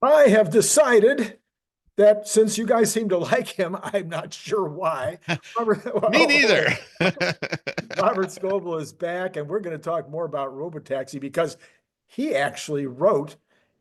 I have decided that since you guys seem to like him, I'm not sure why. Robert, Me neither. Robert Scobel is back, and we're going to talk more about Robotaxi because he actually wrote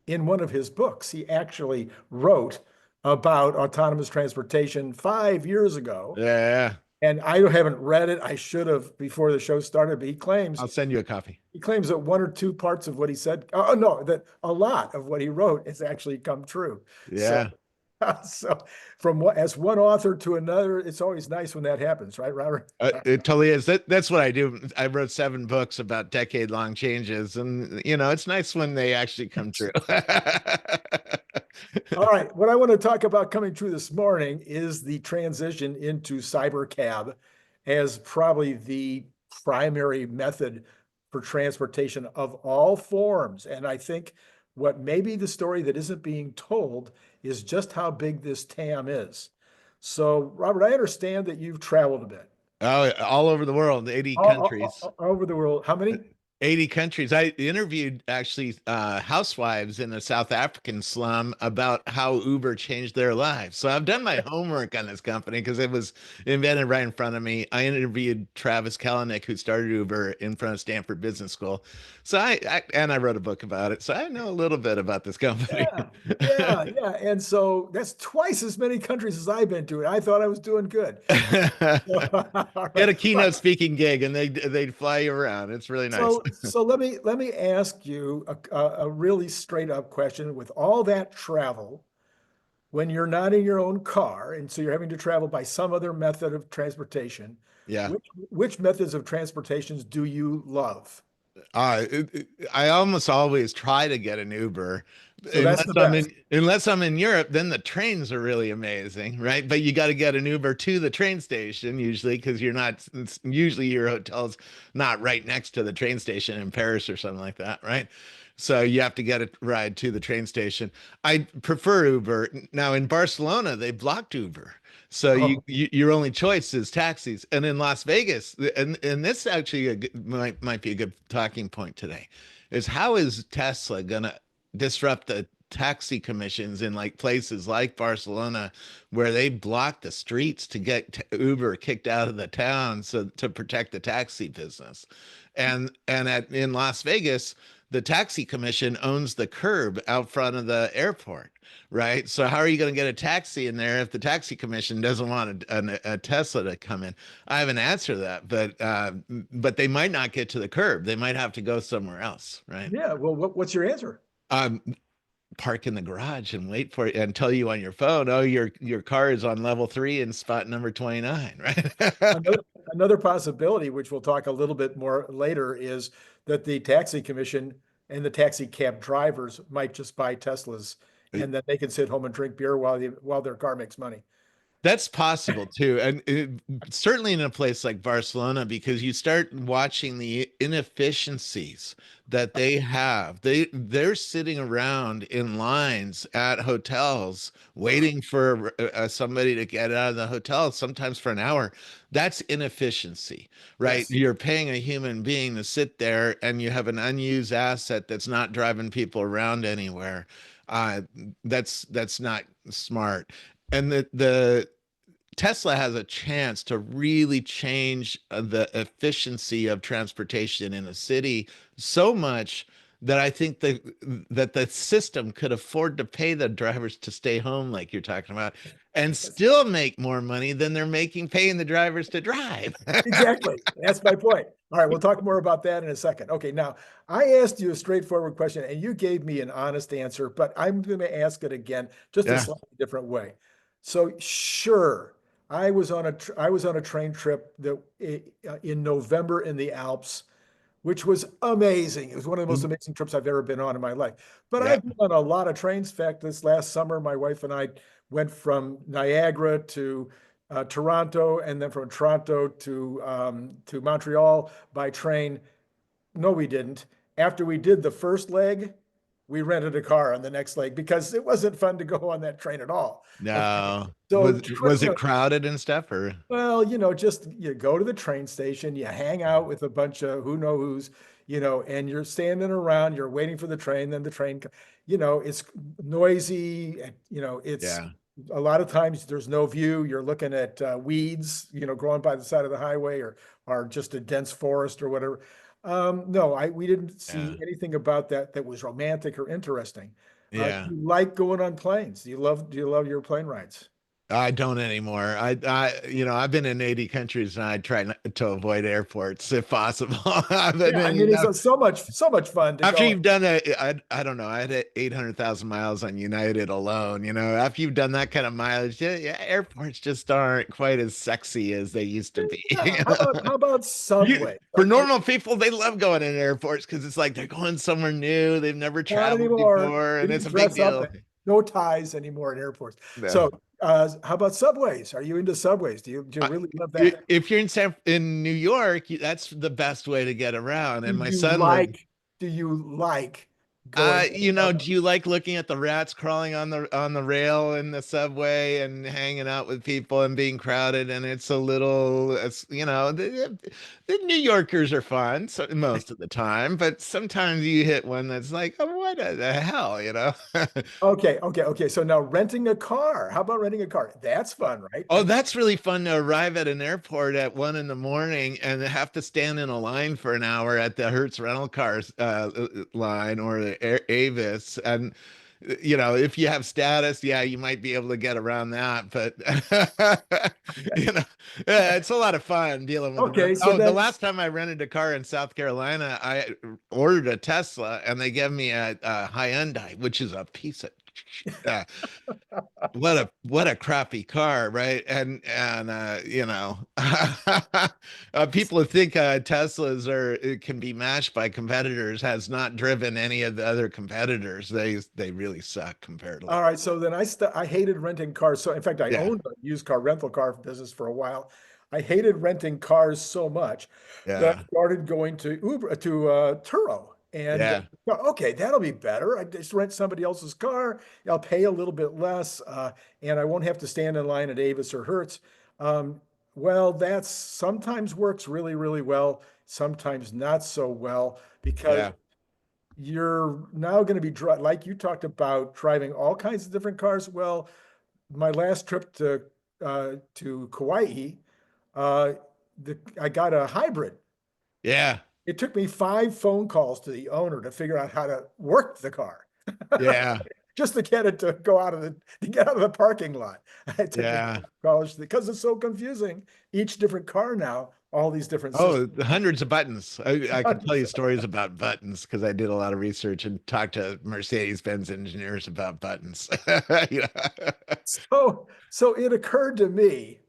in one of his books, he actually wrote about autonomous transportation 5 years ago. Yeah, And I haven't read it. I should have before the show started, but I'll send you a copy. he claims that one or two parts of what he said, oh no, that a lot of what he wrote has actually come true. So Yeah. so from what as one author to another, it's always nice when that happens, right, Robert? It totally is. That's what I do. I wrote 7 books about decade-long changes, and it's nice when they actually come true. All right. What I want to talk about coming true this morning is the transition into CyberCab as probably the primary method for transportation of all forms. And I think what may be the story that isn't being told is just how big this TAM is. So, Robert, I understand that you've traveled a bit Oh, all over the world, 80 countries. all over the world. How many? 80 countries. I interviewed actually housewives in a South African slum about how Uber changed their lives. So I've done my homework on this company because it was invented right in front of me. I interviewed Travis Kalanick, who started Uber in front of Stanford Business School. So I wrote a book about it. So I know a little bit about this company. Yeah, yeah. And so that's twice as many countries as I've been to. And I thought I was doing good. All Get right. a keynote speaking gig and they'd fly you around. It's really nice. So let me ask you a really straight up question. With all that travel, when you're not in your own car, and so you're having to travel by some other method of transportation, Yeah. which methods of transportations do you love? I almost always try to get an Uber So that's the best. unless I'm in Europe, then the trains are really amazing, right? But you got to get an Uber to the train station usually because usually your hotel's not right next to the train station in Paris or something like that, right? So you have to get a ride to the train station. I prefer Uber. Now in Barcelona, they blocked Uber. So Oh, your only choice is taxis. And in Las Vegas, and this actually might be a good talking point today, is how is Tesla gonna disrupt the taxi commissions in like places like Barcelona where they block the streets to get Uber kicked out of the town so to protect the taxi business. And in Las Vegas, the taxi commission owns the curb out front of the airport, right? So how are you going to get a taxi in there if the taxi commission doesn't want a Tesla to come in? I have an answer to that, but they might not get to the curb. They might have to go somewhere else, right? yeah. Well, what's your answer? Um, Park in the garage and wait for it and tell you on your phone, oh, your car is on level 3 in spot number 29, right? Another, another possibility, which we'll talk a little bit more later, is that the taxi commission and the taxi cab drivers might just buy Teslas and then they can sit home and drink beer while their car makes money. That's possible too. And certainly in a place like Barcelona, because you start watching the inefficiencies that they have. They're sitting around in lines at hotels waiting for somebody to get out of the hotel, sometimes for an hour. That's inefficiency, right? Yes. You're paying a human being to sit there and you have an unused asset that's not driving people around anywhere. Uh, that's not smart. And the Tesla has a chance to really change the efficiency of transportation in a city so much that I think that the system could afford to pay the drivers to stay home, like you're talking about, and still make more money than they're making paying the drivers to drive. Exactly. That's my point. All right, we'll talk more about that in a second. Okay, now I asked you a straightforward question and you gave me an honest answer, but I'm going to ask it again, just a Yeah. slightly different way. So, sure, I was on a train trip that in November in the Alps, which was amazing. It was one of the most amazing trips I've ever been on in my life. But Yeah. I've been on a lot of trains. In fact, this last summer, my wife and I went from Niagara to Toronto, and then from Toronto to Montreal by train. No, we didn't. After we did the first leg, we rented a car on the next leg because it wasn't fun to go on that train at all. Okay, No. so Was it crowded and stuff or? well, just you go to the train station, you hang out with a bunch of who know who's, and you're standing around, you're waiting for the train, then the train, it's noisy, and, it's Yeah. a lot of times there's no view. You're looking at weeds, growing by the side of the highway, or just a dense forest or whatever. No, we didn't Yeah. see anything about that was romantic or interesting. Yeah. Do you like going on planes? Do you love your plane rides? I don't anymore. I've been in 80 countries and I try not to avoid airports if possible. But Yeah, I then, mean, it's so much fun to after go. you've done I don't know, I had 800,000 miles on United alone, after you've done that kind of mileage, yeah, airports just aren't quite as sexy as they used to be. Yeah, how about Subway? For normal people, they love going in airports because it's like they're going somewhere new. They've never Not traveled anymore. before, You and need it's to a big dress up. deal. No ties anymore in airports. Yeah. So, how about subways? Are you into subways? Do you really love that? If you're in New York, that's the best way to get around. Do And my you son lives. like? Do you like going? Do you like looking at the rats crawling on the rail in the subway and hanging out with people and being crowded? And the New Yorkers are fun most of the time, but sometimes you hit one that's like, oh, what the hell? Okay. So now renting a car. How about renting a car? That's fun, right? Oh, that's really fun to arrive at an airport at 1 in the morning and have to stand in a line for an hour at the Hertz rental cars line or the Avis. And, if you have status, yeah, you might be able to get around that. But, it's a lot of fun dealing with them. Okay, so Oh, the then last time I rented a car in South Carolina, I ordered a Tesla and they gave me a Hyundai, which is a piece of uh, what a crappy car, right? And people who think Teslas can be matched by competitors has not driven any of the other competitors. They really suck comparatively. all right, so then I hated renting cars. So in fact, I Yeah, owned a used car rental car business for a while. I hated renting cars so much that I yeah, started going to Uber to Turo. And yeah, okay, that'll be better. I just rent somebody else's car. I'll pay a little bit less, and I won't have to stand in line at Avis or Hertz. Um, well, that sometimes works really, really well, sometimes not so well, because yeah, you're now going to be like you talked about driving all kinds of different cars. Well, my last trip to Kauai, uh, I got a hybrid. yeah, It took me 5 phone calls to the owner to figure out how to work the car, yeah, just to get it to get out of the parking lot. It took me yeah. college because it's so confusing. Each different car now, all these different Oh, systems. the hundreds of buttons. I could tell you stories about buttons because I did a lot of research and talked to Mercedes-Benz engineers about buttons. You know? So it occurred to me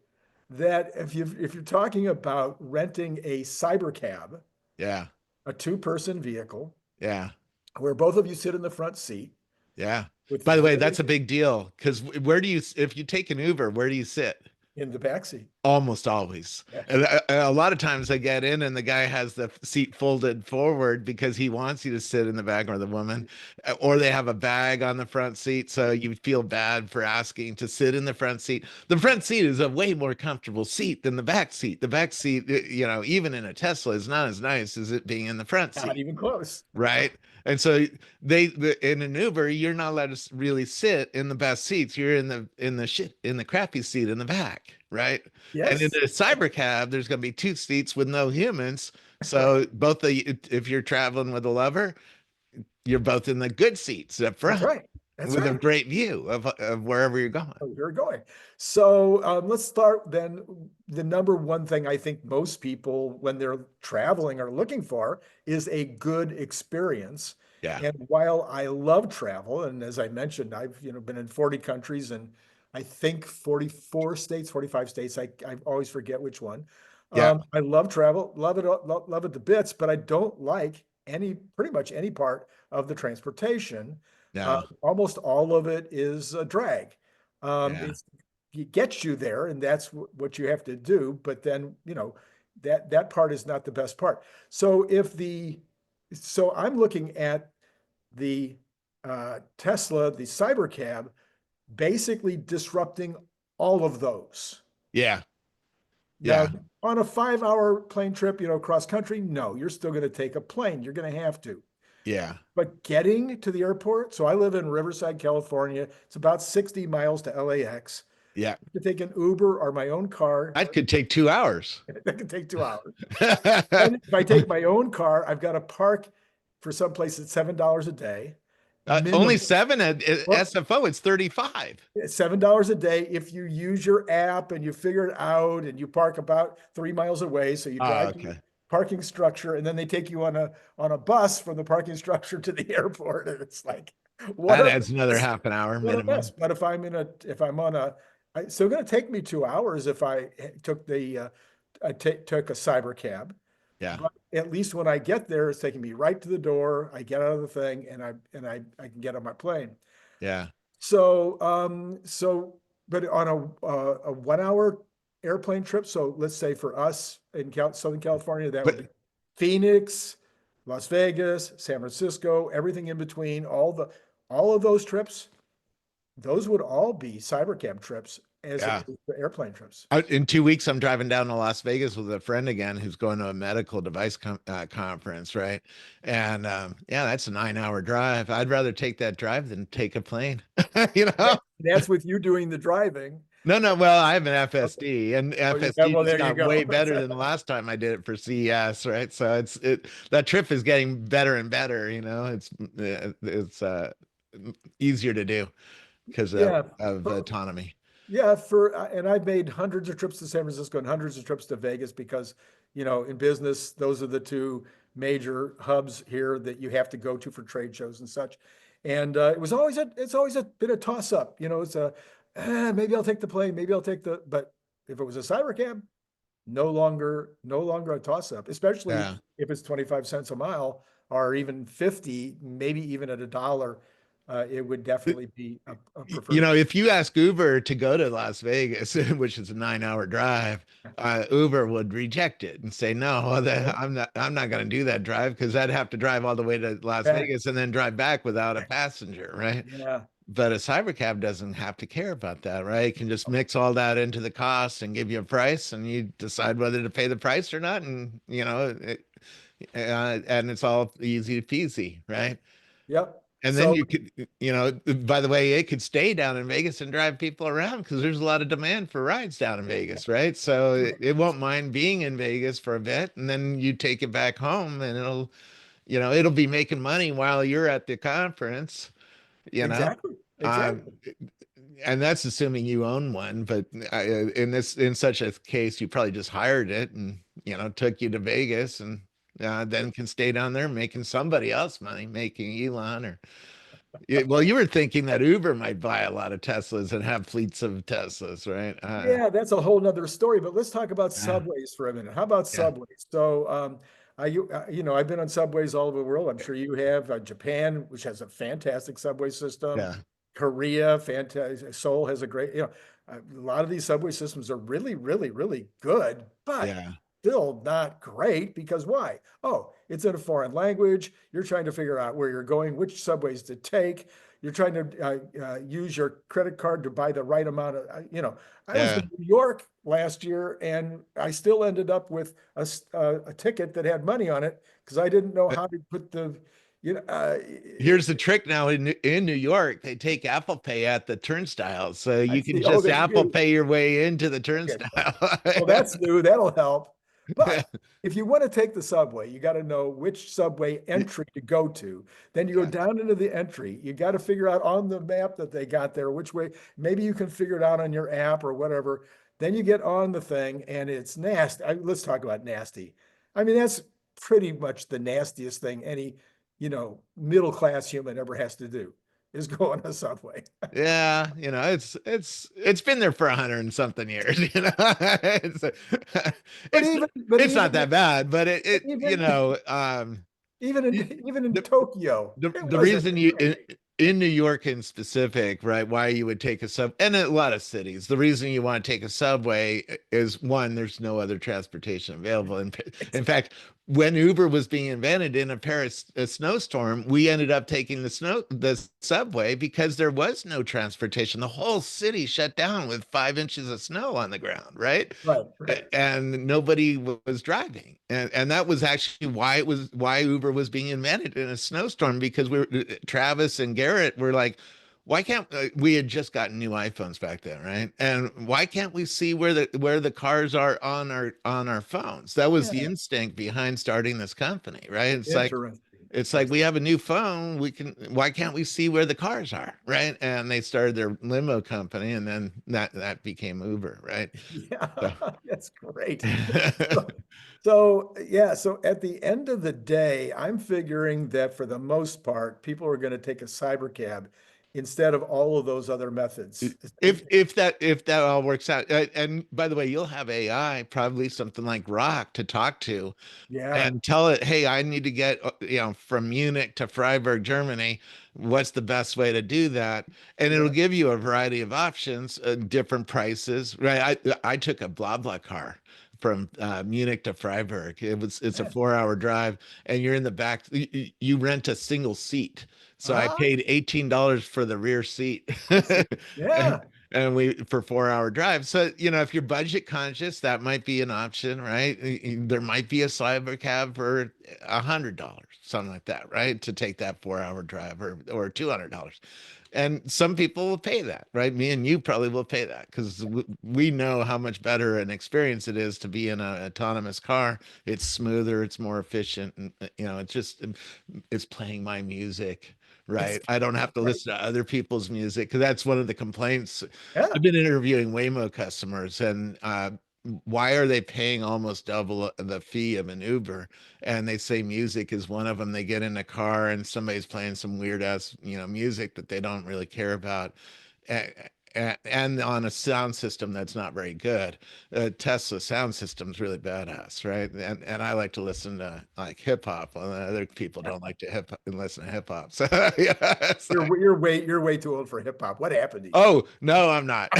that if you're talking about renting a cybercab, Yeah, a two-person vehicle yeah. where both of you sit in the front seat Yeah. with By the way, very that's a big deal because if you take an Uber, where do you sit? in the back seat. Almost always. Yeah. And a lot of times I get in and the guy has the seat folded forward because he wants you to sit in the back, or the woman, or they have a bag on the front seat. So you feel bad for asking to sit in the front seat. The front seat is a way more comfortable seat than the back seat. The back seat, even in a Tesla, is not as nice as it being in the front Not seat. even close. Right. And so in an Uber, you're not allowed to really sit in the best seats. You're in the crappy seat in the back, right? And in Yes, a cybercab, there's going to be two seats with no humans. So if you're traveling with a lover, you're both in the good seats up that's front right. That's with a right. great view of wherever you're going. Oh, you're going. So let's start then. The number one thing I think most people, when they're traveling, are looking for is a good experience. Yeah. And while I love travel, and as I mentioned, I've been in 40 countries and I think 44 states, 45 states. I always forget which one. Yeah. I love travel, love it to bits, but I don't like pretty much any part of the transportation. No. Almost all of it is a drag. Yeah. It gets you there, and that's what you have to do. But then, that part is not the best part. So I'm looking at the Tesla, the Cybercab, basically disrupting all of those. Yeah. Now, Yeah. on a 5 hour plane trip, cross country, no, you're still going to take a plane. You're going to have to. Yeah. But getting to the airport, so I live in Riverside, California. It's about 60 miles to LAX. Yeah. To take an Uber or my own car, That could take 2 hours. that could take 2 hours. And if I take my own car, I've got to park for some place at $7 a day. Only Minimum. 7 at Well, SFO. It's 35. $7 a day if you use your app and you figure it out and you park about 3 miles away. So you drive to the Okay. parking structure and then they take you on a bus from the parking structure to the airport. And it's like, what That a adds another mess. half an hour What a mess. minimum. But if I'm on it's still going to take me 2 hours if I took took a cyber cab. Yeah. But at least when I get there, it's taking me right to the door. I get out of the thing and I can get on my plane. Yeah. But on a 1 hour airplane trip, so let's say for us in Southern California, that would be But Phoenix, Las Vegas, San Francisco, everything in between, all of those trips, those would all be cybercab trips as yeah. opposed to airplane trips. In 2 weeks, I'm driving down to Las Vegas with a friend again who's going to a medical device conference, right? And yeah, that's a 9-hour drive. I'd rather take that drive than take a plane, you know? That's with you doing the driving. No. Well, I have an Okay. FSD, and Oh, yeah, FSD well, just there you got go. way better than the last time I did it for CES, right? So that trip is getting better and better. It's easier to do because Yeah. of autonomy. Yeah, and I've made hundreds of trips to San Francisco and hundreds of trips to Vegas because, in business, those are the two major hubs here that you have to go to for trade shows and such. And it's always a bit of toss up. Maybe I'll take the plane, maybe I'll but if it was a cyber cab, no longer a toss up, especially Yeah. if it's 25 cents a mile or even 50, maybe even at $1. It would definitely be a preferred. If you ask Uber to go to Las Vegas, which is a 9-hour drive, Uber would reject it and say, no, I'm not going to do that drive because I'd have to drive all the way to Las Yeah. Vegas and then drive back without a passenger, right? Yeah. But a cybercab doesn't have to care about that, right? It can just mix all that into the cost and give you a price, and you decide whether to pay the price or not, and and it's all easy peasy, right? Yep. And then So you could, by the way, it could stay down in Vegas and drive people around because there's a lot of demand for rides down in Vegas, right? So it won't mind being in Vegas for a bit, and then you take it back home, and it'll be making money while you're at the conference, you know. exactly. Um, Exactly. and that's assuming you own one, but in such a case, you probably just hired it and took you to Vegas and then can stay down there making somebody else money, making Elon or. Well, you were thinking that Uber might buy a lot of Teslas and have fleets of Teslas, right? Yeah, that's a whole nother story, but let's talk about Yeah, subways for a minute. How about yeah, subways? So, I've been on subways all over the world. I'm sure you have. Japan, which has a fantastic subway system. yeah, Korea, fantastic. Seoul has a great, a lot of these subway systems are really, really, really good, but yeah, still not great because why? Oh, it's in a foreign language. You're trying to figure out where you're going, which subways to take. You're trying to use your credit card to buy the right amount of, I was yeah. in New York last year and I still ended up with a ticket that had money on it because I didn't know how to put Here's the trick now in New York, they take Apple Pay at the turnstile. So I you can see. Oh, just they Apple do. Pay your way into the Okay. turnstile. Well, that's new. That'll help. But if you want to take the subway, you got to know which subway entry to go to. Then you go Yeah. down into the entry. You got to figure out on the map that they got there which way. Maybe you can figure it out on your app or whatever. Then you get on the thing and it's nasty. Let's talk about nasty. I mean, that's pretty much the nastiest thing any, middle class human ever has to do is go on a subway. Yeah, it's been there for 100 and something years, It's But it's even, but it's not even, that bad, but but even it, even in the Tokyo, it the wasn't reason you great. in New York in specific, right, why you would take a and a lot of cities, the reason you want to take a subway is one, there's no other transportation available. In fact, when Uber was being invented in a Paris a snowstorm, we ended up taking the subway because there was no transportation. The whole city shut down with 5 inches of snow on the ground, right? Right, right. And nobody was driving. And that was actually why Uber was being invented in a snowstorm, because Travis and Garrett were like, why can't we had just gotten new iPhones back then, right? And why can't we see where the cars are on our phones? That was the Yeah, instinct behind starting this company, right? interesting. It's like That's we have a new phone, why can't we see where the cars are, right? And they started their limo company, and then that became Uber, right? yeah, So that's great. So yeah, so at the end of the day, I'm figuring that for the most part, people are going to take a cyber cab instead of all of those other methods. if that all works out, and by the way, you'll have AI, probably something like Rock, to talk to Yeah, and tell it, hey, I need to get from Munich to Freiburg, Germany. What's the best way to do that? And it'll yeah. give you a variety of options, different prices, right? I took a blah blah car from Munich to Freiburg. It's a Yeah. 4 hour drive, and you're in the back. You rent a single seat, so I Ah, paid $18 for the rear seat. I see. and, Yeah, and we for 4 hour drive. So, if you're budget conscious, that might be an option, right? There might be a cyber cab for $100, something like that, right? To take that 4 hour drive, or $200. And some people will pay that, right? Me and you probably will pay that, because we know how much better an experience it is to be in an autonomous car. It's smoother, it's more efficient, and it's playing my music, it's right? I don't have to right. listen to other people's music, because that's one of the complaints. Yeah, I've been interviewing Waymo customers, and why are they paying almost double the fee of an Uber? And they say music is one of them. They get in a car and somebody's playing some weird ass, music that they don't really care about. And on a sound system that's not very good. Tesla sound system's really badass, right? And I like to listen to like hip hop. Other people don't like to listen to hip hop. So yeah, you're way too old for hip hop. What happened to you? oh, no, I'm not.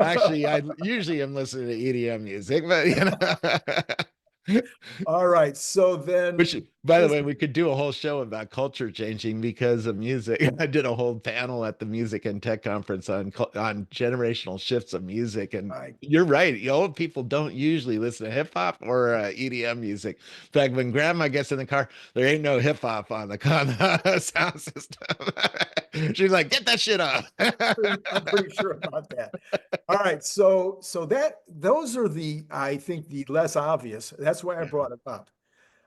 Actually, I usually am listening to EDM music, but All right, so then which, by the this, way, we could do a whole show about culture changing because of music. I did a whole panel at the Music and Tech Conference on generational shifts of music, and I you're right. Old people don't usually listen to hip hop or EDM music. In fact, when Grandma gets in the car, there ain't no hip hop on the sound system. She's like, "Get that shit off." I'm pretty sure about that. All right, so those are I think the less obvious. That's why I Yeah, brought it up.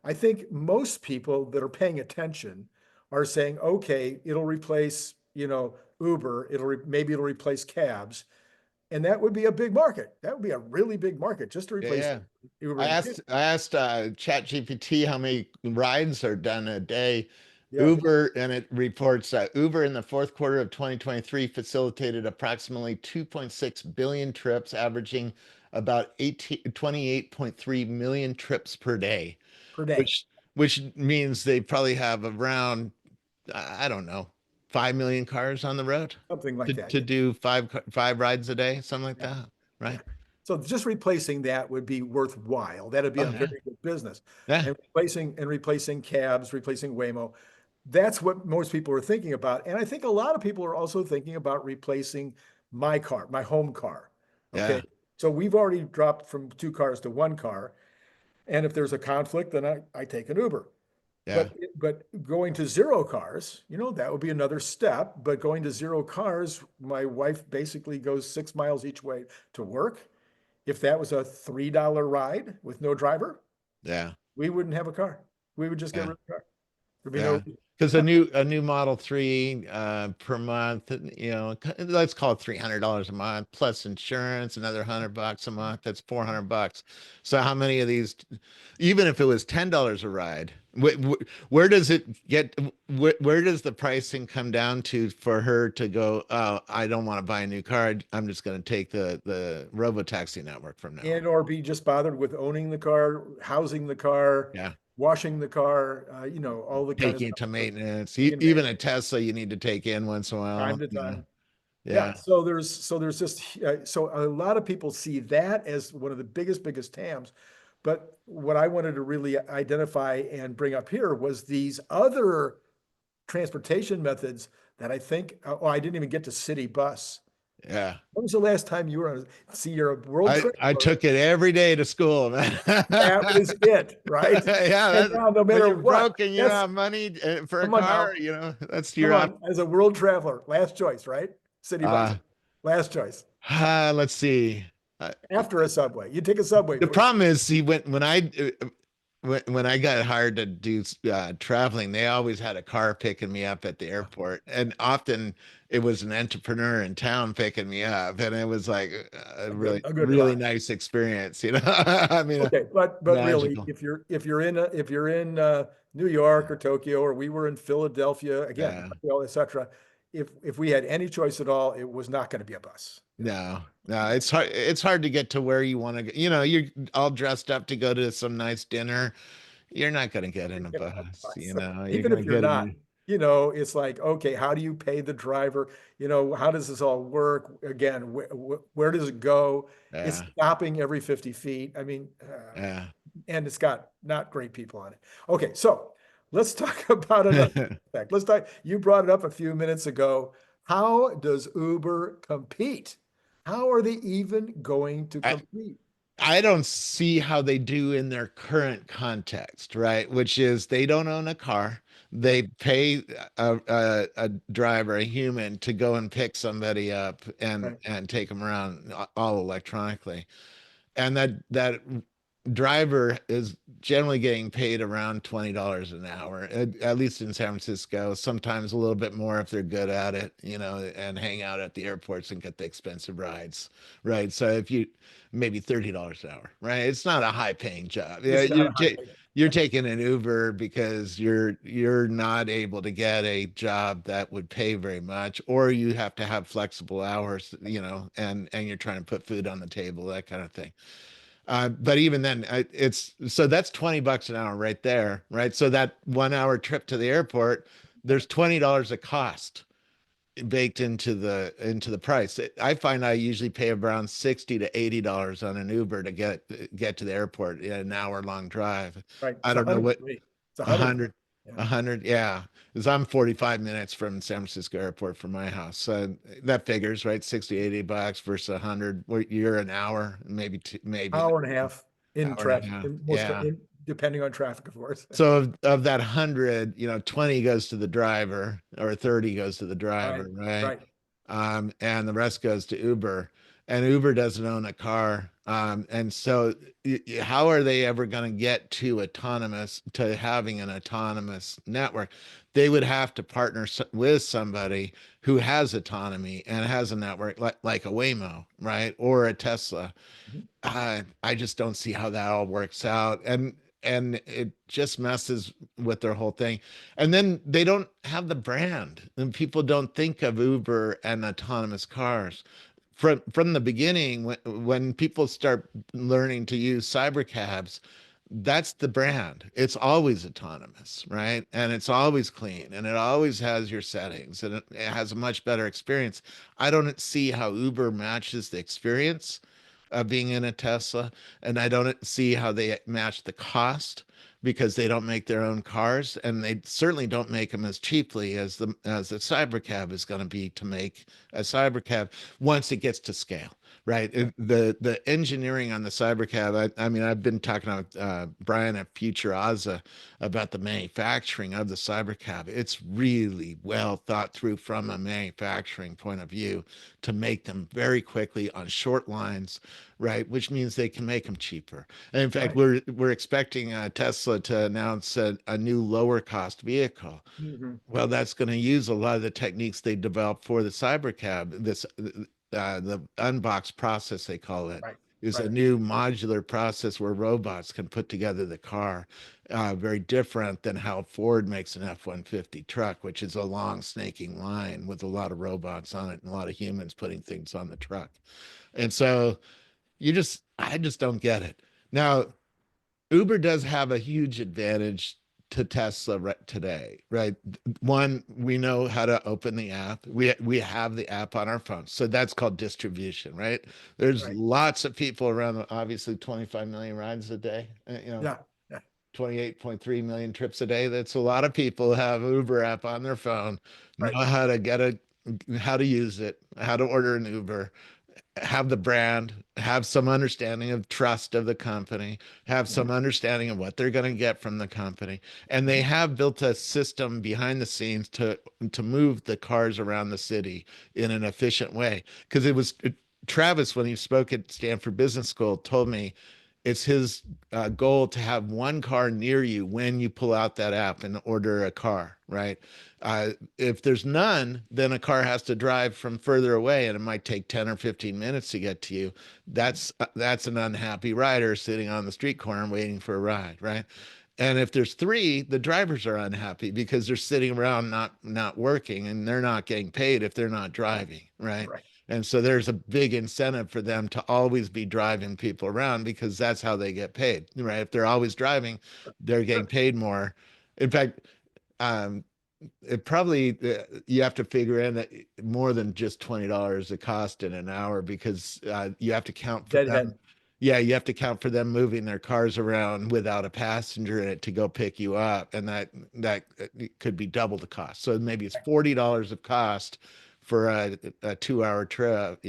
I think most people that are paying attention are saying, okay, it'll replace, Uber, maybe it'll replace cabs, and that would be a big market. That would be a really big market just to yeah, replace yeah. Uber I and asked I asked ChatGPT how many rides are done a day. yeah, Uber, and it reports that Uber in the fourth quarter of 2023 facilitated approximately 2.6 billion trips, averaging about 28.3 million trips per day, per day, which means they probably have around, I don't know, 5 million cars on the road something like that. to do five rides a day, something like Yeah. that, Yeah. right? So just replacing that would be worthwhile. That'd be Oh a yeah, very good business. yeah, And replacing cabs, replacing Waymo. That's what most people are thinking about. And I think a lot of people are also thinking about replacing my car, my home car. Okay. yeah, So we've already dropped from two cars to one car. And if there's a conflict, then I take an Uber. yeah, But going to zero cars, that would be another step. But going to zero cars, my wife basically goes 6 miles each way to work. If that was a $3 ride with no driver, yeah, we wouldn't have a car. We would just get yeah. rid of the car. There'd be no Yeah, because a new Model 3 per month, let's call it $300 a month plus insurance, another $100 a month. That's $400. So how many of these, even if it was $10 a ride, where does it get? Where does the pricing come down to for her to go? Oh, I don't want to buy a new car. I'm just going to take the Robotaxi network from now on. and or be just bothered with owning the car, housing the car, Yeah. washing the car, all the kind of Taking it stuff to that goes maintenance. taking Even maintenance a Tesla, you need to take in once in a time while. to time. Yeah, Yeah. so there's just so a lot of people see that as one of the biggest TAMs, but what I wanted to really identify and bring up here was these other transportation methods that I think, oh, I didn't even get to city bus. Yeah. When was the last time you were on, see, you're a world I traveler. took it every day to school, man. That was it, right? Yeah, And now no when matter you're what, broke and you don't that's, have money for a come on car, now, that's come your on, as a world traveler, last choice, right? City bus, uh, last choice. let's see. Uh, After a subway, you take a subway the first. problem is, see, when I got hired to do traveling, they always had a car picking me up at the airport, and often it was an entrepreneur in town picking me up, and it was like a really A good really ride. nice experience, you know. I mean, Okay, but really, magical. if you're in New York or Tokyo, or we were in Philadelphia again, Yeah. Montreal, etc. If we had any choice at all, it was not going to be a bus. No, no, it's hard. It's hard to get to where you want to go. You're all dressed up to go to some nice dinner. You're not going to get in a Yeah, a bus. bus. You're Even going to if you're get not, in. it's like, okay, how do you pay the driver? How does this all work? Again, where does it go? It's Yeah, stopping every 50 feet. I mean, yeah. and it's got not great people on it. Okay, so let's talk about another aspect. Let's talk, you brought it up a few minutes ago. How does Uber compete? How are they even going to I compete? I don't see how they do in their current context, right? Which is they don't own a car. Right, They pay a driver, a human, to go and pick somebody up and right, take them around all electronically. And that driver is generally getting paid around $20 an hour, at least in San Francisco, sometimes a little bit more if they're good at it, and hang out at the airports and get the expensive rides, right? So if you maybe $30 an hour, right? It's not a high paying job. Yeah, it's not a high pay. you're taking an Uber because you're not able to get a job that would pay very much, or you have to have flexible hours, and you're trying to put food on the table, that kind of thing. But even then, it's so that's $20 an hour right there, right? So that 1 hour trip to the airport, there's $20 of cost baked into the price. I find I usually pay around $60 to $80 on an Uber to get to the airport in an hour long drive. Right. I It's a don't know hundred what for me. It's a a hundred. hundred, Yeah. a hundred, yeah. Because I'm 45 minutes from San Francisco Airport from my house. So that figures, right? 60, $80 versus 100. You're an hour, maybe two, maybe an Hour and a half in hour and a traffic, half. Yeah. depending on traffic, of course. So of that 100, 20 goes to the driver or 30 goes to the Right, driver, right? right, And the rest goes to Uber. And Uber doesn't own a car. And so how are they ever going to get to having an autonomous network? They would have to partner with somebody who has autonomy and has a network like a Waymo, right? Or a Tesla. Mhm. I just don't see how that all works out. And it just messes with their whole thing. And then they don't have the brand, and people don't think of Uber and autonomous cars. From the beginning, when people start learning to use cybercabs, that's the brand. It's always autonomous, right? And it's always clean, and it always has your settings, and it has a much better experience. I don't see how Uber matches the experience of being in a Tesla, and I don't see how they match the cost because they don't make their own cars, and they certainly don't make them as cheaply as the CyberCab is going to be to make a CyberCab once it gets to scale. Right. The engineering on the CyberCab, I mean, I've been talking to Brian at Future Ozza about the manufacturing of the CyberCab. It's really well thought through from a manufacturing point of view to make them very quickly on short lines, right? Which means they can make them cheaper. And in fact, Right. we're expecting Tesla to announce a new lower cost vehicle. Mhm. Well, that's going to use a lot of the techniques they developed for the CyberCab. The unbox process, they call it, Right, is a right, new modular process where robots can put together the car. Very different than how Ford makes an F-150 truck, which is a long snaking line with a lot of robots on it and a lot of humans putting things on the truck. And so I just don't get it. Now, Uber does have a huge advantage to Tesla right today, right? One, we know how to open the app. We have the app on our phone. So that's called distribution, right? There's Right. lots of people around, obviously 25 million rides a day, Yeah. Yeah. 28.3 million trips a day. That's a lot of people have Uber app on their phone, know Right. how to use it, how to order an Uber, have the brand, have some understanding of trust of the company, have Mhm. some understanding of what they're going to get from the company. And they have built a system behind the scenes to move the cars around the city in an efficient way. Because Travis, when he spoke at Stanford Business School, told me it's his goal to have one car near you when you pull out that app and order a car, right? If there's none, then a car has to drive from further away, and it might take 10 or 15 minutes to get to you. That's an unhappy rider sitting on the street corner waiting for a ride, right? And if there's three, the drivers are unhappy because they're sitting around not working, and they're not getting paid if they're not driving, right? Right. And so there's a big incentive for them to always be driving people around because that's how they get paid, right? If they're always driving, they're getting Sure. paid more. In fact, um, it probably you have to figure in that more than just $20 a cost in an hour because you have to count for them. Deadhead. Yeah, you have to count for them moving their cars around without a passenger in it to go pick you up, and that could be double the cost. So maybe it's $40 of cost for a 2 hour trip,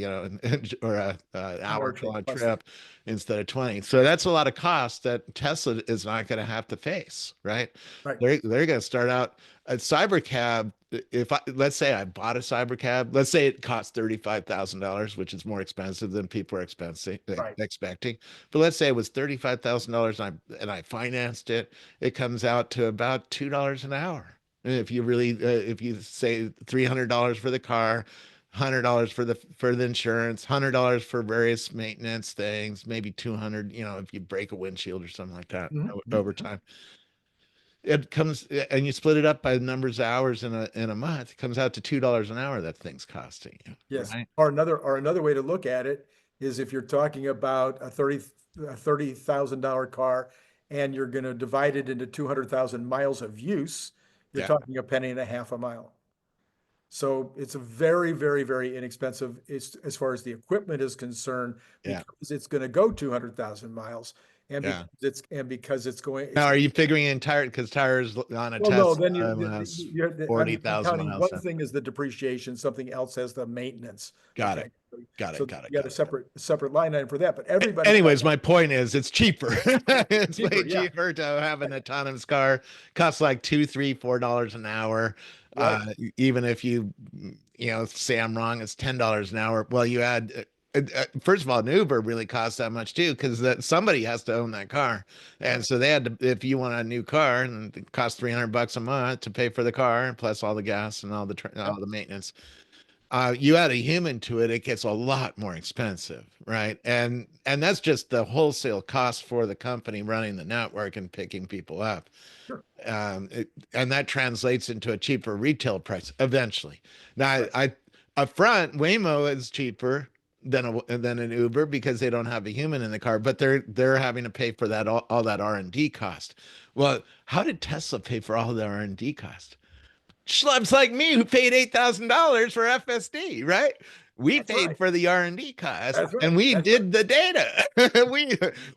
or a hour Trip long plus. trip instead of 20. So that's a lot of cost that Tesla is not going to have to face, right? Right. They're going to start out a CyberCab. If let's say I bought a CyberCab, let's say it costs $35,000, which is more expensive than people are Right. expecting. But let's say it was $35,000 and I financed it, it comes out to about $2 an hour. And if you say $300 for the car, $100 for the insurance, $100 for various maintenance things, maybe 200, if you break a windshield or something like that Mhm. over Mhm. time. It comes and you split it up by the numbers of hours in a month, it comes out to $2 an hour that thing's costing you, Yes. right? Or another way to look at it is if you're talking about a $30,000 car and you're going to divide it into 200,000 miles of use, you're Yeah, talking a penny and a half a mile. So it's a very, very, very inexpensive as far as the equipment is concerned yeah, because it's going to go 200,000 miles and yeah. because it's going Now, it's are you figuring in because tires on a well, no, Tesla then has I'm 40,000 counting miles? one thing is the depreciation, something else as the maintenance. Got it. Okay. Got So it. Got it. you got Got a it. separate line item for that, but everybody Anyways, my point is it's cheaper. It's way cheaper. Yeah. cheaper to have an autonomous car. Costs like $2, $3, $4 an hour. Right. Even if say I'm wrong, it's $10 an hour. Well, you add first of all, an Uber really costs that much too, because that somebody has to own that car. And Right. so they had to, if you want a new car, and it costs $300 a month to pay for the car, plus all the gas and Yep. all the maintenance. You add a human to it, it gets a lot more expensive, right? And that's just the wholesale cost for the company running the network and picking people up. Sure. And that translates into a cheaper retail price eventually. Now, Right. up front, Waymo is cheaper than an Uber because they don't have a human in the car, but they're having to pay for that all that R&D cost. Well, how did Tesla pay for all the R&D cost? Schlubs like me who paid $8,000 for FSD, right? We That's paid right. for the R&D cost, That's right. and we That's right. did the data.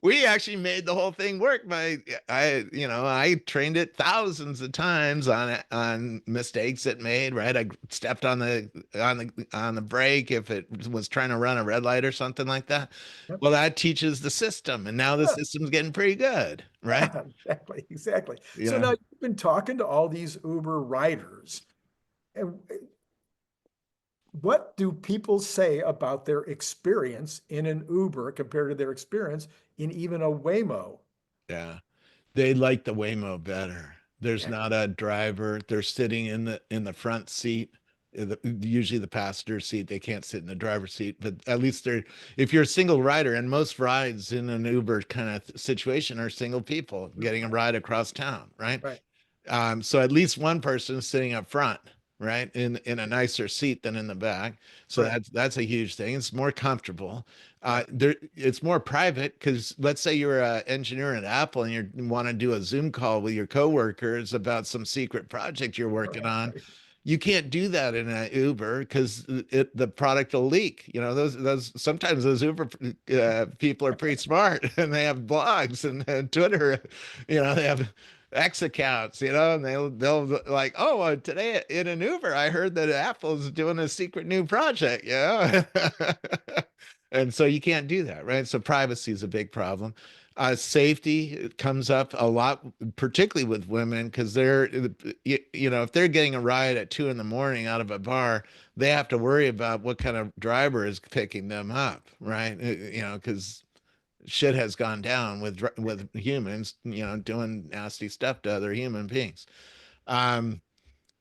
We actually made the whole thing work. I trained it thousands of times on mistakes it made. Right, I stepped on the brake if it was trying to run a red light or something like that. Yep. Well, that teaches the system, and now the Yeah. system's getting pretty good, right? Yeah, exactly. Exactly. So Yeah, now you've been talking to all these Uber riders, and what do people say about their experience in an Uber compared to their experience in even a Waymo? yeah. They like the Waymo better. There's Yeah, not a driver. They're sitting in the front seat, usually the passenger seat. They can't sit in the driver's seat, but at least they're. If you're a single rider, and most rides in an Uber kind of situation are single people getting a ride across town, right? right. So at least one person is sitting up front, right? In a nicer seat than in the back. So Right. that's a huge thing. It's more comfortable. There it's more private because let's say you're an engineer at Apple and you want to do a Zoom call with your coworkers about some secret project you're working on. Right. You can't do that in an Uber because the product will leak. You know, those sometimes those Uber people are pretty smart and they have blogs and Twitter. You know, they have X accounts. You know, and they'll like, oh, today in an Uber, I heard that Apple's doing a secret new project. Yeah, and so you can't do that, right? So privacy is a big problem. Safety comes up a lot, particularly with women, because you know, if they're getting a ride at 2 in the morning out of a bar, they have to worry about what kind of driver is picking them up, right? You know, because shit has gone down with humans, you know, doing nasty stuff to other human beings. Um,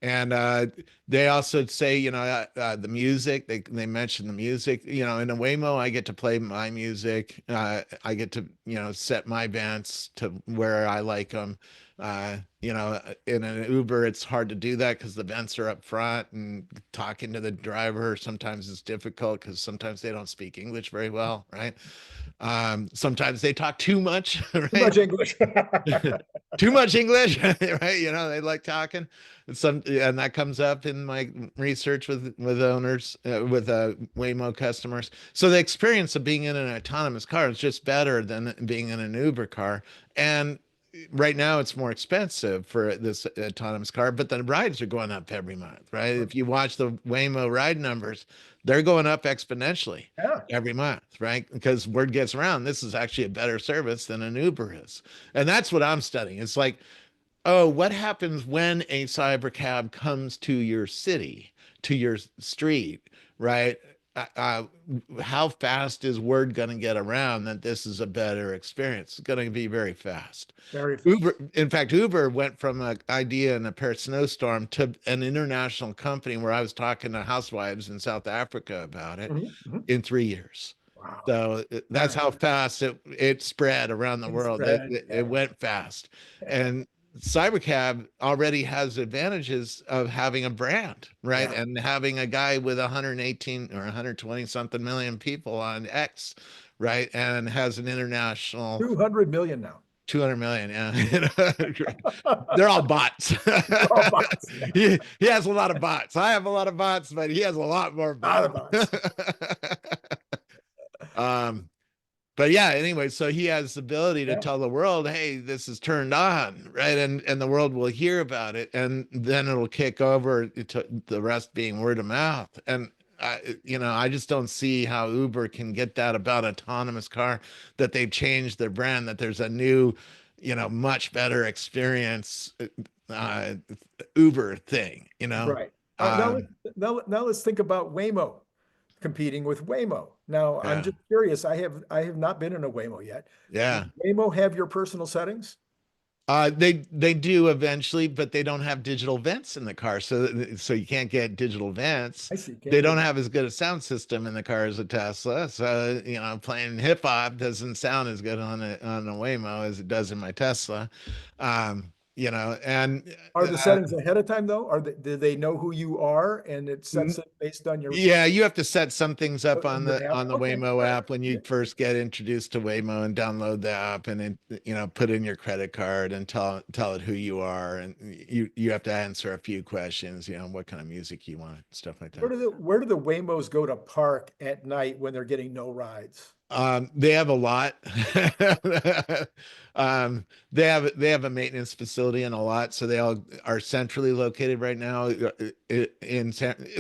and they also say, you know, the music, they mention the music, you know, in a Waymo, I get to play my music. I get to, you know, set my events to where I like them. You know, in an Uber, it's hard to do that because the vents are up front and talking to the driver sometimes is difficult because sometimes they don't speak English very well, right? Sometimes they talk too much, Too right? much English. Too much English, right? You know, they like talking. And that comes up in my research with owners, with Waymo customers. So the experience of being in an autonomous car is just better than being in an Uber car. And right now it's more expensive for this autonomous car, but the rides are going up every month, right? If you watch the Waymo ride numbers, they're going up exponentially Yeah. every month, right? Because word gets around, this is actually a better service than an Uber is. And that's what I'm studying. It's like, oh, what happens when a cyber cab comes to your city, to your street, right? Uh, uh, how fast is word going to get around that this is a better experience? It's going to be very fast. Very fast. Uber, in fact, Uber went from an idea in a pair of snowstorm to an international company where I was talking to housewives in South Africa about it Mhm, mhm. in 3 years. Wow. So All that's right. how fast it spread around the It's world. spread. It went fast. And CyberCab already has advantages of having a brand, right? Yeah. And having a guy with 118 or 120 something million people on X, right? And has an international 200 million now. 200 million. Yeah. They're all bots. Robots. He has a lot of bots. I have a lot of bots, but he has a lot more bots. Autobots. um, but yeah, anyway, so he has the ability to Yeah. tell the world, hey, this is turned on, right? And the world will hear about it, and then it'll kick over to the rest being word of mouth. And you know, I just don't see how Uber can get that about autonomous car, that they've changed their brand, that there's a new, you know, much better experience uh, Uber thing, you know. Right. Um, Now let's think about Waymo competing with Waymo. Now, I'm yeah, just curious. I have not been in a Waymo yet. Does yeah. Waymo have your personal settings? They do eventually, but they don't have digital vents in the car, so you can't get digital vents. I see. They Can't don't get have as good a sound system in the car as a Tesla, so you know, playing hip hop doesn't sound as good on a Waymo as it does in my Tesla. You know, and Are the uh, settings ahead of time though? Do they know who you are and it sets it based on your yeah, you have to set some things up on your app? on the Okay. Waymo All right. app when you first get introduced to Waymo and download the app and you know, put in your credit card and tell it who you are, and you have to answer a few questions, you know, what kind of music you want, stuff like that. Where do the Waymos go to park at night when they're getting no rides? They have a lot. They have a maintenance facility and a lot, so they all are centrally located right now.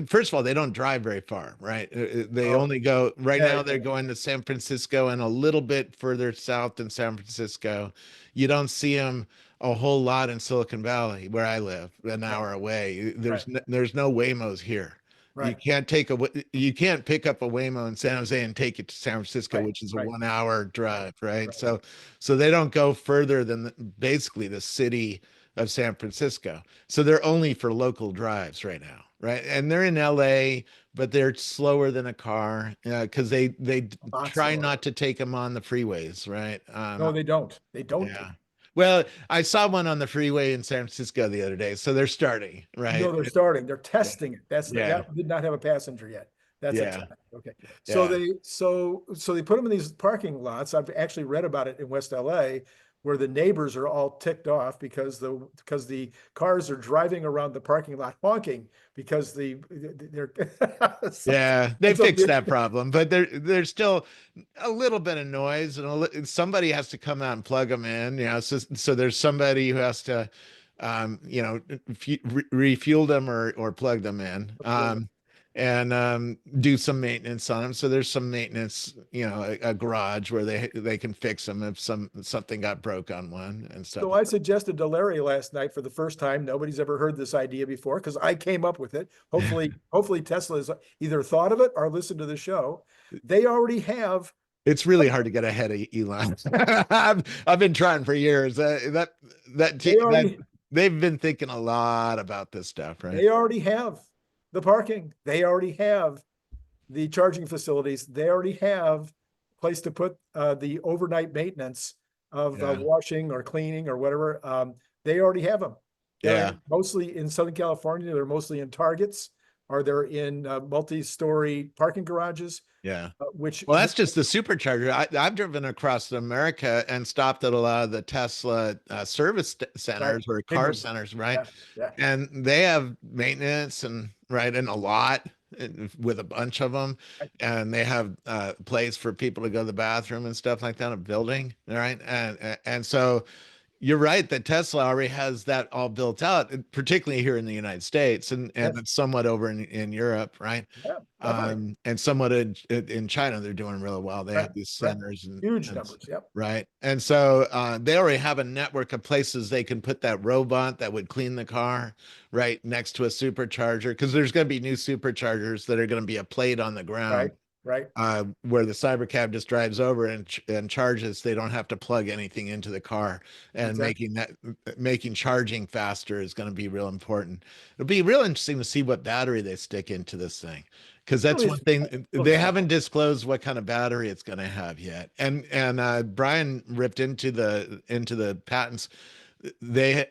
First of all, they don't drive very far, right? They Oh, only go right yeah, now. They're going to San Francisco and a little bit further south than San Francisco. You don't see them a whole lot in Silicon Valley, where I live, an right, hour away. right, There's no Waymos here. right, You can't pick up a Waymo in San Jose and take it to San Francisco, right, which is a right, 1 hour right, drive, right? right. So they don't go further than basically the city of San Francisco. So they're only for local drives right now, right? And they're in LA, but they're slower than a car because they A lot try slower. not to take them on the freeways, right? No, they don't. They don't. Yeah. Well, I saw one on the freeway in San Francisco the other day, so they're starting, right? No, they're starting. They're Yeah, testing it. yeah, That did not have a passenger yet. That's a yeah, test. Okay. So yeah. they put them in these parking lots. I've actually read about it in West LA where the neighbors are all ticked off because the cars are driving around the parking lot honking because they're so, Yeah, they so fixed that problem, but there's still a little bit of noise, and somebody has to come out and plug them in. So there's somebody who has to, refuel them or plug them in, and do some maintenance on them. So there's some maintenance, a garage where they can fix them if something got broke on one and stuff. So I suggested to Larry last night for the first time. Nobody's ever heard this idea before because I came up with it. Hopefully Tesla has either thought of it or listened to the show. They already have. It's really hard to get ahead of Elon. I've been trying for years. They already They've been thinking a lot about this stuff, right? they already have the parking. They already have the charging facilities. They already have a place to put the overnight maintenance of Yeah. washing or cleaning or whatever. They already have them. Yeah. They're mostly in Southern California. They're mostly in Targets or they're in multi-story parking garages, Yeah. which Well, that's just the supercharger. I've driven across America and stopped at a lot of the Tesla service right, centers or big car ones. centers, right? Yeah, yeah, And they have maintenance and a lot with a bunch of them, right, and they have place for people to go to the bathroom and stuff like that. A building, right? And so you're right that Tesla already has that all built out, particularly here in the United States, and yes, it's somewhat over in Europe, right? yeah, definitely. And somewhat in China, they're doing really well. They Right, have these right. centers Huge numbers. Yep. right. And so they already have a network of places they can put that robot that would clean the car right next to a supercharger because there's going to be new superchargers that are going to be a plate on the Right, ground right. where the CyberCab just drives over and charges. They don't have to plug anything into the car, and Exactly. making charging faster is going to be real important. It'll be real interesting to see what battery they stick into this thing, because that's one thing they haven't disclosed what kind of battery it's going to have yet. And Brian ripped into the patents. They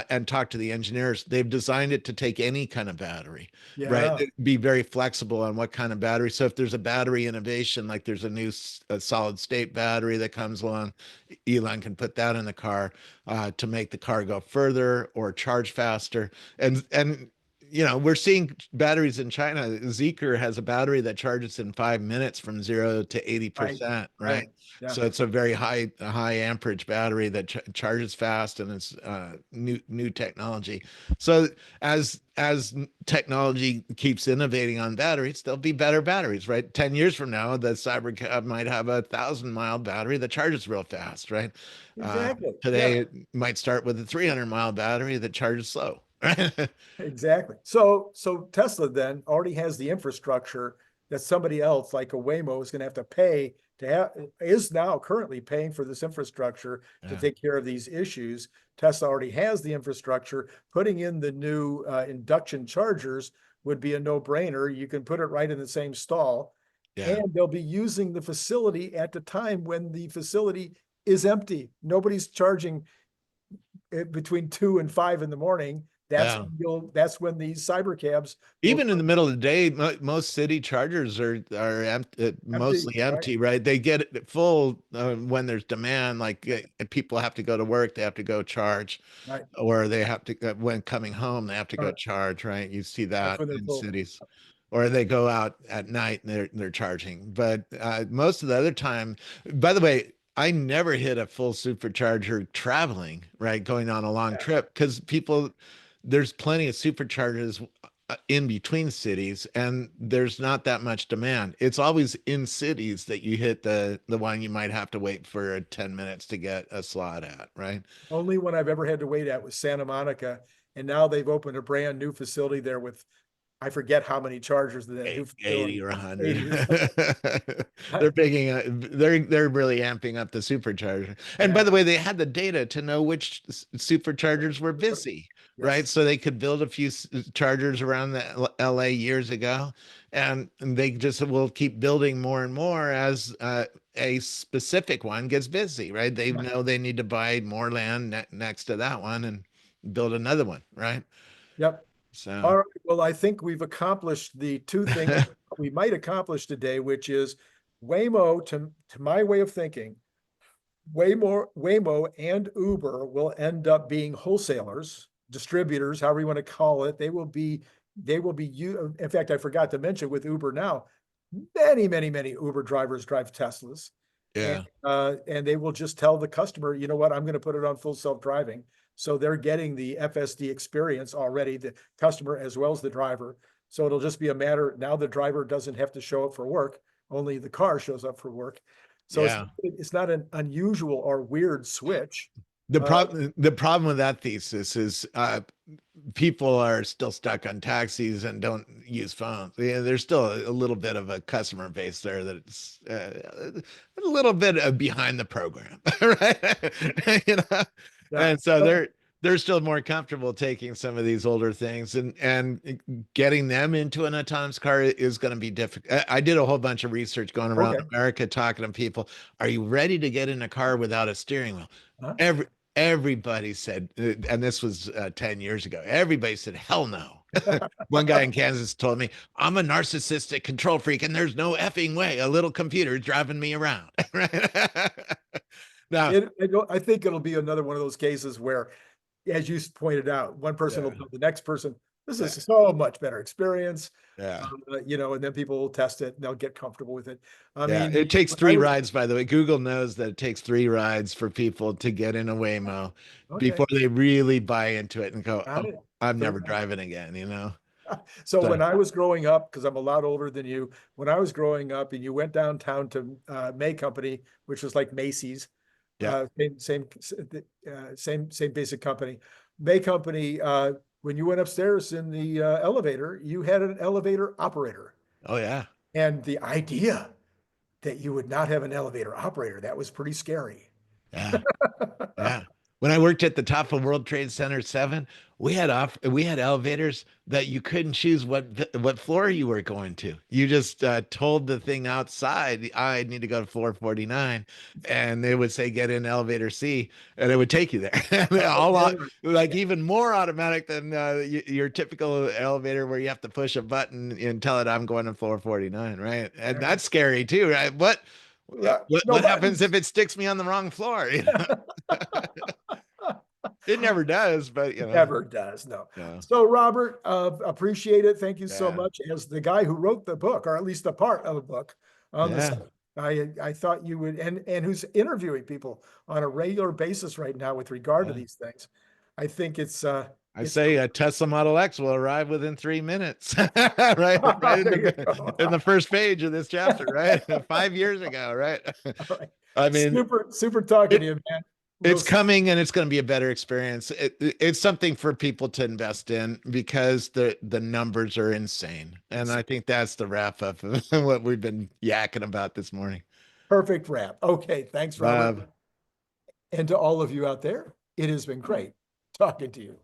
and talked to the engineers. They've designed it to take any kind of battery, right? Yeah, Be very flexible on what kind of battery. So if there's a battery innovation, like there's a new solid state battery that comes along, Elon can put that in the car to make the car go further or charge faster. And we're seeing batteries in China. 𝐒𝐮𝐧𝐝𝐚𝐲 has a battery that charges in 5 minutes from 0 to right, 80%, right. right? Yeah. So it's a very high amperage battery that charges fast, and it's new technology. So as technology keeps innovating on batteries, there'll be better batteries, right? 10 years from now, the CyberCab might have a 1,000-mile battery that charges real fast, right? Exactly. Yeah, Today it might start with a 300-mile battery that charges slow. Right? exactly. So Tesla then already has the infrastructure that somebody else like a Waymo is going to have to pay to have, is now currently paying for this infrastructure to Yeah. take care of these issues. Tesla already has the infrastructure. Putting in the new induction chargers would be a no-brainer. You can put it right in the same stall, Yeah. and they'll be using the facility at the time when the facility is empty. Nobody's charging between 2 and 5 in the morning. Yeah. That's when these cybercabs will Even in the middle of the day, most city chargers are empty, mostly right? empty, right? They get it full when there's demand, like people have to go to work, they have to go charge, Right. or they have to when coming home, they have to go Right. charge, right? You see That's that when they're in full. cities, or they go out at night and they're charging. But most of the other time, by the way, I never hit a full supercharger traveling, right? Going on a long Yeah. trip because there's plenty of superchargers in between cities, and there's not that much demand. It's always in cities that you hit the one you might have to wait for 10 minutes to get a slot at, right? Only one I've ever had to wait at was Santa Monica, and now they've opened a brand new facility there with I forget how many chargers in that new 80 facility. or 80 100. or something. They're really amping up the supercharger. And by Yeah. the way, they had the data to know which superchargers were busy, right? Yes. So they could build a few chargers around the LA years ago, and they just will keep building more and more a specific one gets busy, right? They Right. know they need to buy more land next to that one and build another one, right? Yep. So, All right. Well, I think we've accomplished the two things we might accomplish today, which is Waymo, to my way of thinking, Waymo and Uber will end up being wholesalers, distributors, however you want to call it. You. In fact, I forgot to mention with Uber now, many Uber drivers drive Teslas. yeah, And they will just tell the customer, you know what, I'm going to put it on full self-driving. So they're getting the FSD experience already, the customer as well as the driver. So it'll just be a matter, now the driver doesn't have to show up for work, only the car shows up for work. So yeah. it's not an unusual or weird switch. The problem with that thesis is people are still stuck on taxis and don't use phones. Yeah, there's still a little bit of a customer base there that's a little bit behind the program, right? You know, Yeah. and so they're still more comfortable taking some of these older things and getting them into an autonomous car is going to be difficult. I did a whole bunch of research going around Okay. America talking to people. Are you ready to get in a car without a steering wheel? Huh? Everybody said, and this was 10 years ago, everybody said, hell no. One guy in Kansas told me, I'm a narcissistic control freak and there's no effing way a little computer is driving me around. Right? Now, I think it'll be another one of those cases where, as you pointed out, one person will yeah, tell the next person, this yeah, is so much better experience. yeah. And then people will test it and they'll get comfortable with it. I Yeah, mean, it takes when I three was, rides, by the way. Google knows that it takes three rides for people to get in a Waymo okay, before they really buy into it and go, got oh, it. I'm Fair never enough. driving again, you know? So So, when I was growing up, because I'm a lot older than you, when I was growing up and you went downtown to May Company, which was like Macy's, yeah. same basic company. May Company, when you went upstairs in the elevator, you had an elevator operator. Oh, yeah. And the idea that you would not have an elevator operator, that was pretty scary. Yeah. Yeah. When I worked at the top of World Trade Center 7, we had elevators that you couldn't choose what floor you were going to. You just told the thing outside, I need to go to floor 49, and they would say get in elevator C, and it would take you there. Like even more automatic than your typical elevator where you have to push a button and tell it I'm going to floor 49, right? And that's scary too, right? No What happens buttons. if it sticks me on the wrong floor? You know? It never does, but you know. Never does, no. Yeah. So Robert, appreciate it. Thank you so Yeah. much. As the guy who wrote the book, or at least a part of the book on the Yeah. site, I thought you would, and who's interviewing people on a regular basis right now with regard to Yeah. these things. I think I it's say a Tesla Model X will arrive within 3 minutes, right? Right there you go. in the first page of this chapter, right? 5 years ago, right? All right. I mean, Super talking to it, you, man. it's coming and it's going to be a better experience. It's something for people to invest in because the numbers are insane. And I think that's the wrap up of what we've been yakking about this morning. Perfect wrap. Okay, thanks, Robert. Bob. And to all of you out there, it has been great talking to you.